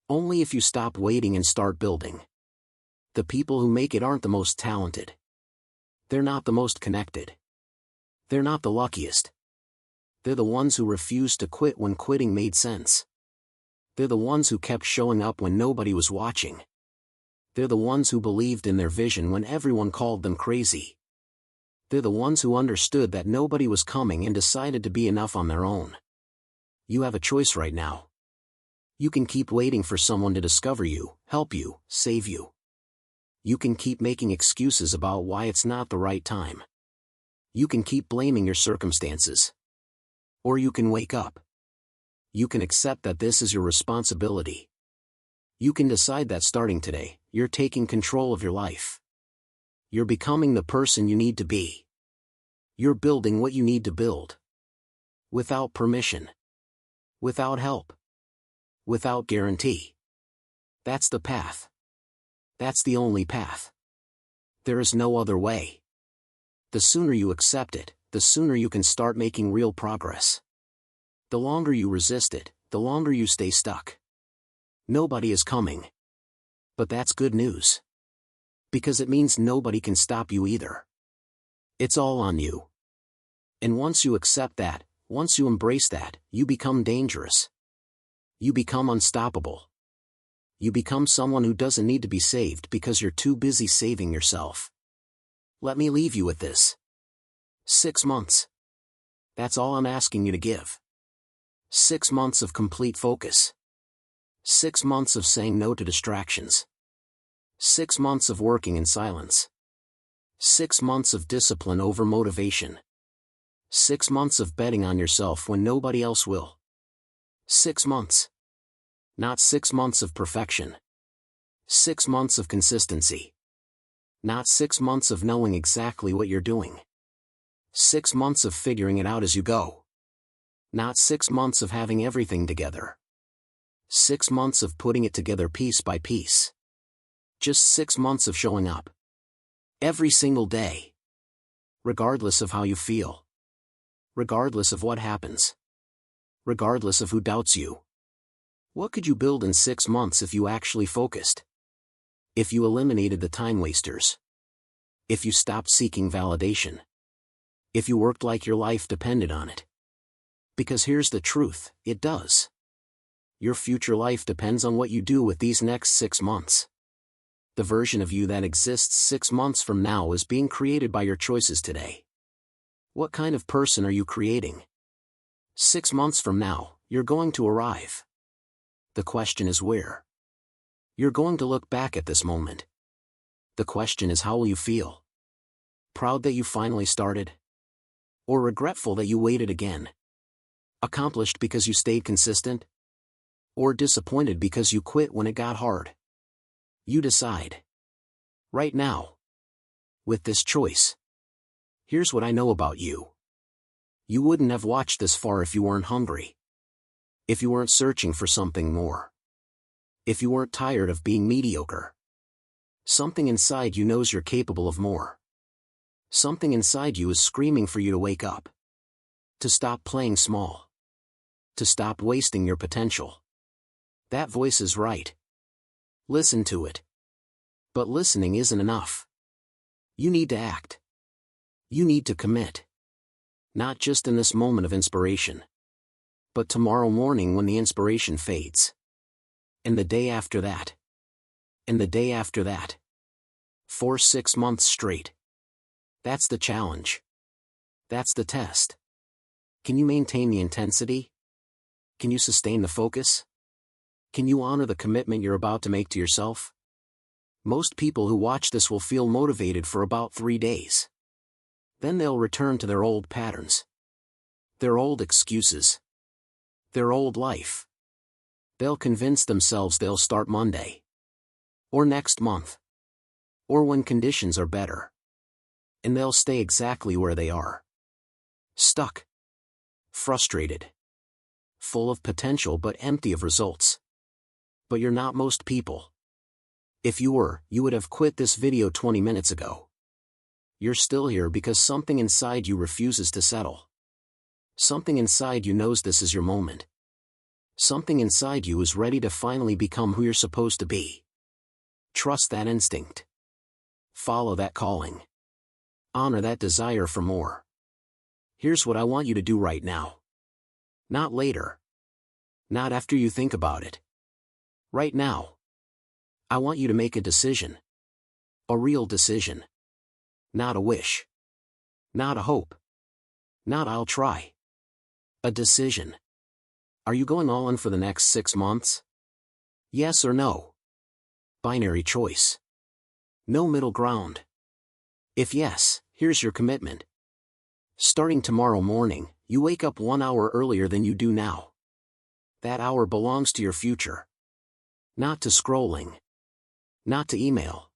Only if you stop waiting and start building. The people who make it aren't the most talented. They're not the most connected. They're not the luckiest. They're the ones who refused to quit when quitting made sense. They're the ones who kept showing up when nobody was watching. They're the ones who believed in their vision when everyone called them crazy. They're the ones who understood that nobody was coming and decided to be enough on their own. You have a choice right now. You can keep waiting for someone to discover you, help you, save you. You can keep making excuses about why it's not the right time. You can keep blaming your circumstances. Or you can wake up. You can accept that this is your responsibility. You can decide that starting today, you're taking control of your life. You're becoming the person you need to be. You're building what you need to build. Without permission. Without help. Without guarantee. That's the path. That's the only path. There is no other way. The sooner you accept it, the sooner you can start making real progress. The longer you resist it, the longer you stay stuck. Nobody is coming. But that's good news. Because it means nobody can stop you either. It's all on you. And once you accept that, once you embrace that, you become dangerous. You become unstoppable. You become someone who doesn't need to be saved because you're too busy saving yourself. Let me leave you with this. 6 months. That's all I'm asking you to give. 6 months of complete focus. 6 months of saying no to distractions. 6 months of working in silence. 6 months of discipline over motivation. 6 months of betting on yourself when nobody else will. 6 months. Not 6 months of perfection. 6 months of consistency. Not 6 months of knowing exactly what you're doing. 6 months of figuring it out as you go. Not 6 months of having everything together. 6 months of putting it together piece by piece. Just 6 months of showing up. Every single day. Regardless of how you feel. Regardless of what happens. Regardless of who doubts you. What could you build in 6 months if you actually focused? If you eliminated the time wasters. If you stopped seeking validation. If you worked like your life depended on it. Because here's the truth, it does. Your future life depends on what you do with these next 6 months. The version of you that exists 6 months from now is being created by your choices today. What kind of person are you creating? 6 months from now, you're going to arrive. The question is where? You're going to look back at this moment. The question is how will you feel? Proud that you finally started? Or regretful that you waited again? Accomplished because you stayed consistent? Or disappointed because you quit when it got hard? You decide. Right now. With this choice. Here's what I know about you. You wouldn't have watched this far if you weren't hungry. If you weren't searching for something more. If you weren't tired of being mediocre. Something inside you knows you're capable of more. Something inside you is screaming for you to wake up. To stop playing small. To stop wasting your potential. That voice is right. Listen to it. But listening isn't enough. You need to act. You need to commit. Not just in this moment of inspiration, but tomorrow morning when the inspiration fades. And the day after that. And the day after that. For 6 months straight. That's the challenge. That's the test. Can you maintain the intensity? Can you sustain the focus? Can you honor the commitment you're about to make to yourself? Most people who watch this will feel motivated for about 3 days. Then they'll return to their old patterns. Their old excuses. Their old life. They'll convince themselves they'll start Monday. Or next month. Or when conditions are better. And they'll stay exactly where they are. Stuck. Frustrated. Full of potential but empty of results. But you're not most people. If you were, you would have quit this video 20 minutes ago. You're still here because something inside you refuses to settle. Something inside you knows this is your moment. Something inside you is ready to finally become who you're supposed to be. Trust that instinct. Follow that calling. Honor that desire for more. Here's what I want you to do right now. Not later. Not after you think about it. Right now. I want you to make a decision. A real decision. Not a wish. Not a hope. Not I'll try. A decision. Are you going all in for the next 6 months? Yes or no? Binary choice. No middle ground. If yes, here's your commitment. Starting tomorrow morning, you wake up 1 hour earlier than you do now. That hour belongs to your future. Not to scrolling. Not to email.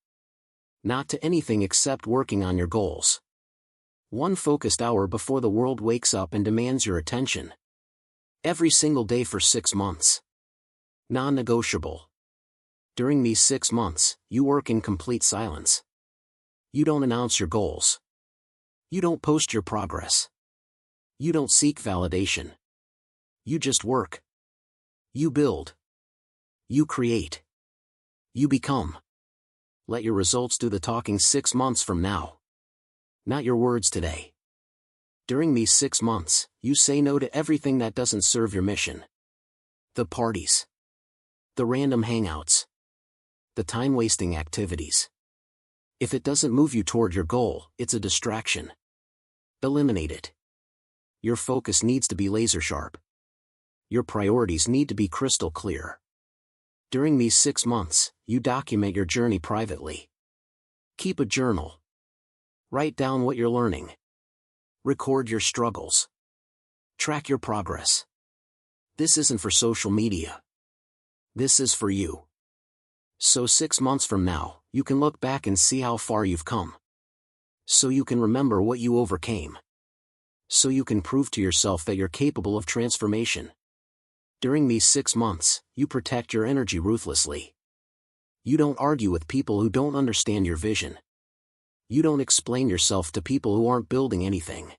Not to anything except working on your goals. One focused hour before the world wakes up and demands your attention. Every single day for 6 months. Non-negotiable. During these 6 months, you work in complete silence. You don't announce your goals. You don't post your progress. You don't seek validation. You just work. You build. You create. You become. Let your results do the talking 6 months from now. Not your words today. During these 6 months, you say no to everything that doesn't serve your mission. The parties. The random hangouts. The time-wasting activities. If it doesn't move you toward your goal, it's a distraction. Eliminate it. Your focus needs to be laser sharp. Your priorities need to be crystal clear. During these 6 months, you document your journey privately. Keep a journal. Write down what you're learning. Record your struggles. Track your progress. This isn't for social media. This is for you. So 6 months from now, you can look back and see how far you've come. So you can remember what you overcame. So you can prove to yourself that you're capable of transformation. During these 6 months, you protect your energy ruthlessly. You don't argue with people who don't understand your vision. You don't explain yourself to people who aren't building anything.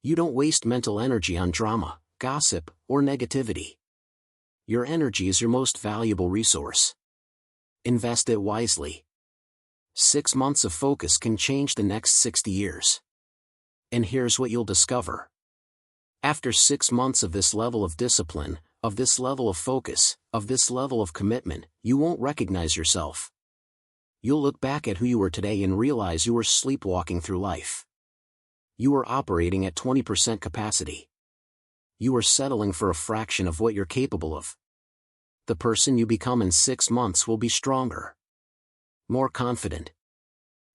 You don't waste mental energy on drama, gossip, or negativity. Your energy is your most valuable resource. Invest it wisely. 6 months of focus can change the next 60 years. And here's what you'll discover. After 6 months of this level of discipline, of this level of focus, of this level of commitment, you won't recognize yourself. You'll look back at who you were today and realize you were sleepwalking through life. You were operating at 20% capacity. You were settling for a fraction of what you're capable of. The person you become in 6 months will be stronger. More confident.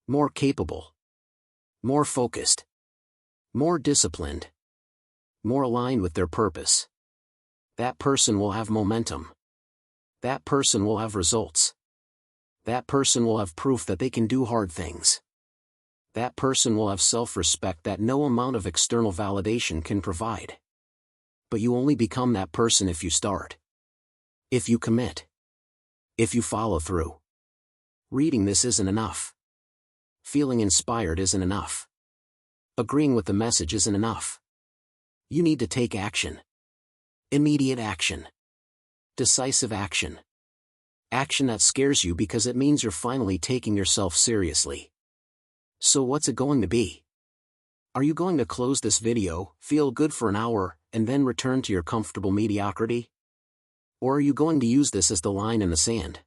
More capable. More focused. More disciplined. More aligned with their purpose. That person will have momentum. That person will have results. That person will have proof that they can do hard things. That person will have self-respect that no amount of external validation can provide. But you only become that person if you start. If you commit. If you follow through. Reading this isn't enough. Feeling inspired isn't enough. Agreeing with the message isn't enough. You need to take action. Immediate action. Decisive action. Action that scares you because it means you're finally taking yourself seriously. So what's it going to be? Are you going to close this video, feel good for an hour, and then return to your comfortable mediocrity? Or are you going to use this as the line in the sand?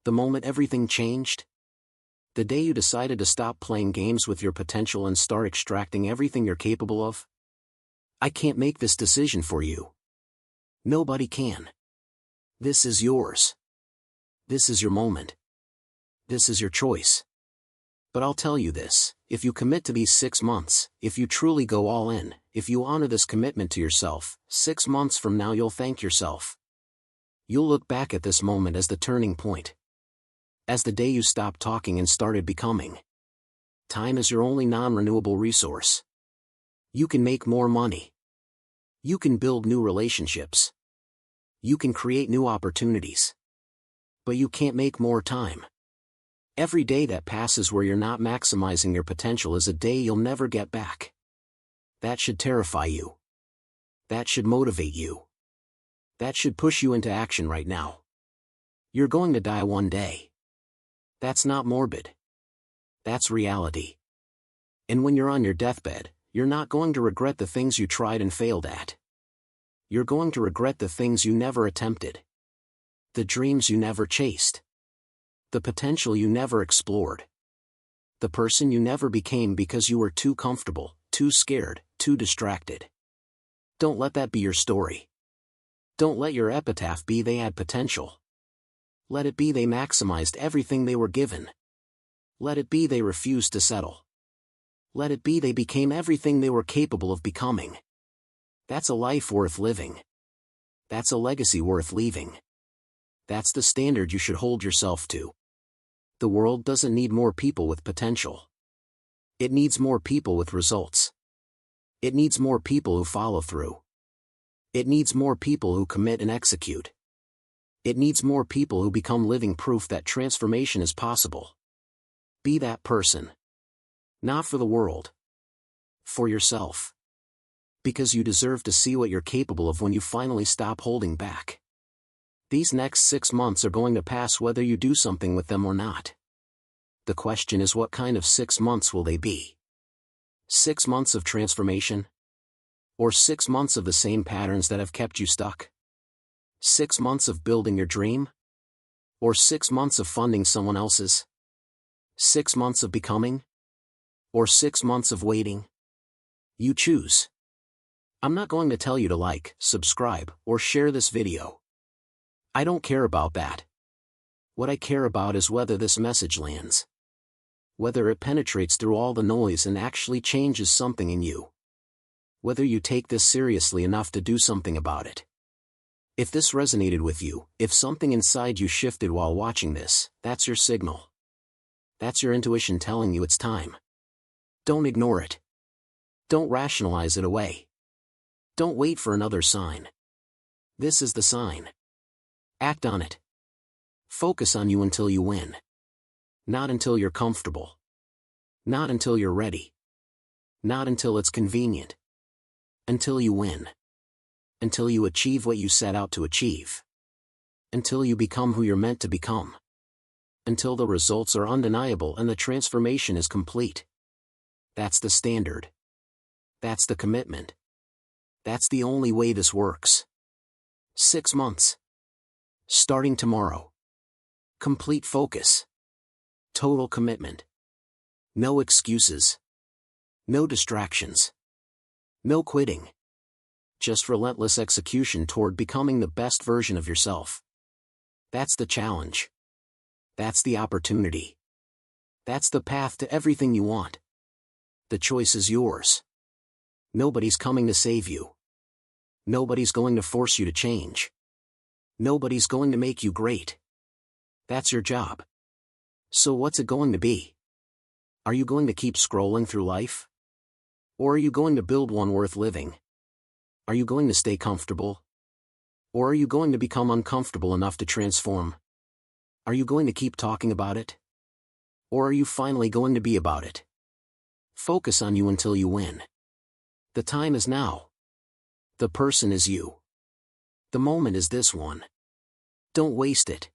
The moment everything changed? The day you decided to stop playing games with your potential and start extracting everything you're capable of? I can't make this decision for you. Nobody can. This is yours. This is your moment. This is your choice. But I'll tell you this, if you commit to these 6 months, if you truly go all in, if you honor this commitment to yourself, 6 months from now you'll thank yourself. You'll look back at this moment as the turning point. As the day you stopped talking and started becoming. Time is your only non-renewable resource. You can make more money. You can build new relationships. You can create new opportunities. But you can't make more time. Every day that passes where you're not maximizing your potential is a day you'll never get back. That should terrify you. That should motivate you. That should push you into action right now. You're going to die one day. That's not morbid. That's reality. And when you're on your deathbed, you're not going to regret the things you tried and failed at. You're going to regret the things you never attempted. The dreams you never chased. The potential you never explored. The person you never became because you were too comfortable, too scared, too distracted. Don't let that be your story. Don't let your epitaph be they had potential. Let it be they maximized everything they were given. Let it be they refused to settle. Let it be they became everything they were capable of becoming. That's a life worth living. That's a legacy worth leaving. That's the standard you should hold yourself to. The world doesn't need more people with potential. It needs more people with results. It needs more people who follow through. It needs more people who commit and execute. It needs more people who become living proof that transformation is possible. Be that person. Not for the world. For yourself. Because you deserve to see what you're capable of when you finally stop holding back. These next 6 months are going to pass whether you do something with them or not. The question is, what kind of 6 months will they be? 6 months of transformation? Or 6 months of the same patterns that have kept you stuck? 6 months of building your dream? Or 6 months of funding someone else's? 6 months of becoming? Or 6 months of waiting? You choose. I'm not going to tell you to like, subscribe, or share this video. I don't care about that. What I care about is whether this message lands. Whether it penetrates through all the noise and actually changes something in you. Whether you take this seriously enough to do something about it. If this resonated with you, if something inside you shifted while watching this, that's your signal. That's your intuition telling you it's time. Don't ignore it. Don't rationalize it away. Don't wait for another sign. This is the sign. Act on it. Focus on you until you win. Not until you're comfortable. Not until you're ready. Not until it's convenient. Until you win. Until you achieve what you set out to achieve. Until you become who you're meant to become. Until the results are undeniable and the transformation is complete. That's the standard. That's the commitment. That's the only way this works. 6 months. Starting tomorrow. Complete focus. Total commitment. No excuses. No distractions. No quitting. Just relentless execution toward becoming the best version of yourself. That's the challenge. That's the opportunity. That's the path to everything you want. The choice is yours. Nobody's coming to save you. Nobody's going to force you to change. Nobody's going to make you great. That's your job. So what's it going to be? Are you going to keep scrolling through life? Or are you going to build one worth living? Are you going to stay comfortable? Or are you going to become uncomfortable enough to transform? Are you going to keep talking about it? Or are you finally going to be about it? Focus on you until you win. The time is now. The person is you. The moment is this one. Don't waste it.